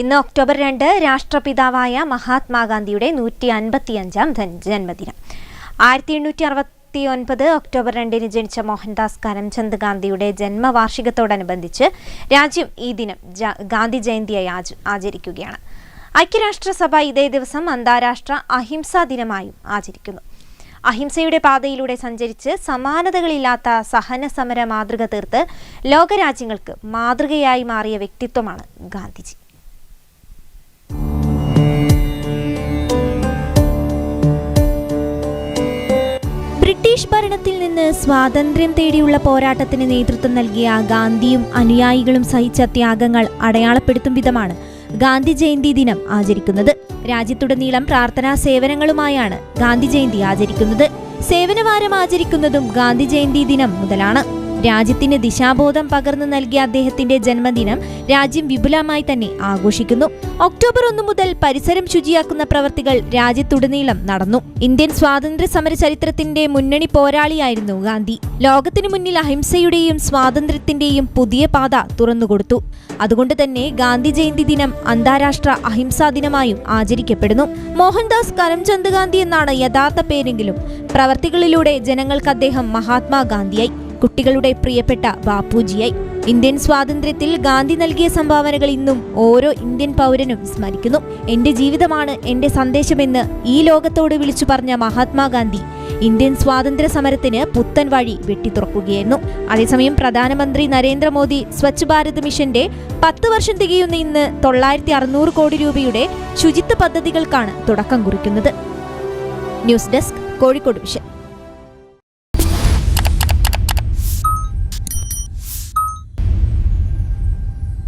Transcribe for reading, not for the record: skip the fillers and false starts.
ഇന്ന് ഒക്ടോബർ 2 രാഷ്ട്രപിതാവായ മഹാത്മാഗാന്ധിയുടെ 155-ാം ജന്മദിനം. 1869 ഒക്ടോബർ 2 ജനിച്ച മോഹൻദാസ് കരംചന്ദ് ഗാന്ധിയുടെ ജന്മവാർഷികത്തോടനുബന്ധിച്ച് രാജ്യം ഈ ദിനം ഗാന്ധി ജയന്തിയായി ആചരിക്കുകയാണ്. ഐക്യരാഷ്ട്രസഭ ഇതേ ദിവസം അന്താരാഷ്ട്ര അഹിംസാ ദിനമായും ആചരിക്കുന്നു. അഹിംസയുടെ പാതയിലൂടെ സഞ്ചരിച്ച് സമാനതകളില്ലാത്ത സഹന സമര മാതൃക തീർത്ത് ലോകരാജ്യങ്ങൾക്ക് മാതൃകയായി മാറിയ വ്യക്തിത്വമാണ് ഗാന്ധിജി. ബ്രിട്ടീഷ് ഭരണത്തിൽ നിന്ന് സ്വാതന്ത്ര്യം തേടിയുള്ള പോരാട്ടത്തിന് നേതൃത്വം നൽകിയ ഗാന്ധിയും അനുയായികളും സഹിച്ച ത്യാഗങ്ങൾ അടയാളപ്പെടുത്തും വിധമാണ് ഗാന്ധി ജയന്തി ദിനം ആചരിക്കുന്നത്. രാജ്യത്തുടനീളം പ്രാർത്ഥനാ സേവനങ്ങളുമായാണ് ഗാന്ധി ജയന്തി ആചരിക്കുന്നത്. സേവനവാരം ആചരിക്കുന്നതും ഗാന്ധി ജയന്തി ദിനം മുതലാണ്. രാജ്യത്തിന് ദിശാബോധം പകർന്നു നൽകിയ അദ്ദേഹത്തിന്റെ ജന്മദിനം രാജ്യം വിപുലമായി തന്നെ ആഘോഷിക്കുന്നു. ഒക്ടോബർ 1 മുതൽ പരിസരം ശുചിയാക്കുന്ന പ്രവർത്തികൾ രാജ്യത്തുടനീളം നടന്നു. ഇന്ത്യൻ സ്വാതന്ത്ര്യ സമര ചരിത്രത്തിന്റെ മുന്നണി പോരാളിയായിരുന്നു ഗാന്ധി. ലോകത്തിനു മുന്നിൽ അഹിംസയുടെയും സ്വാതന്ത്ര്യത്തിന്റെയും പുതിയ പാത തുറന്നുകൊടുത്തു. അതുകൊണ്ട് തന്നെ ഗാന്ധി ജയന്തി ദിനം അന്താരാഷ്ട്ര അഹിംസാ ദിനമായും ആചരിക്കപ്പെടുന്നു. മോഹൻദാസ് കരംചന്ദ് ഗാന്ധി എന്നാണ് യഥാർത്ഥ പേരെങ്കിലും പ്രവർത്തികളിലൂടെ ജനങ്ങൾക്ക് അദ്ദേഹം മഹാത്മാഗാന്ധിയായി, കുട്ടികളുടെ പ്രിയപ്പെട്ട ബാപ്പുജിയായി. ഇന്ത്യൻ സ്വാതന്ത്ര്യത്തിൽ ഗാന്ധി നൽകിയ സംഭാവനകൾ ഇന്നും ഓരോ ഇന്ത്യൻ പൗരനും സ്മരിക്കുന്നു. എന്റെ ജീവിതമാണ് എന്റെ സന്ദേശമെന്ന് ഈ ലോകത്തോട് വിളിച്ചു പറഞ്ഞ മഹാത്മാഗാന്ധി ഇന്ത്യൻ സ്വാതന്ത്ര്യ സമരത്തിന് പുത്തൻ വഴി വെട്ടിത്തുറക്കുകയായിരുന്നു. അതേസമയം പ്രധാനമന്ത്രി നരേന്ദ്രമോദി സ്വച്ഛ് ഭാരത് മിഷന്റെ 10 വർഷം തികയുന്ന ഇന്ന് 9600 കോടി രൂപയുടെ ശുചിത്വ പദ്ധതികൾക്കാണ് തുടക്കം കുറിക്കുന്നത്. News desk, Kozhikode vision.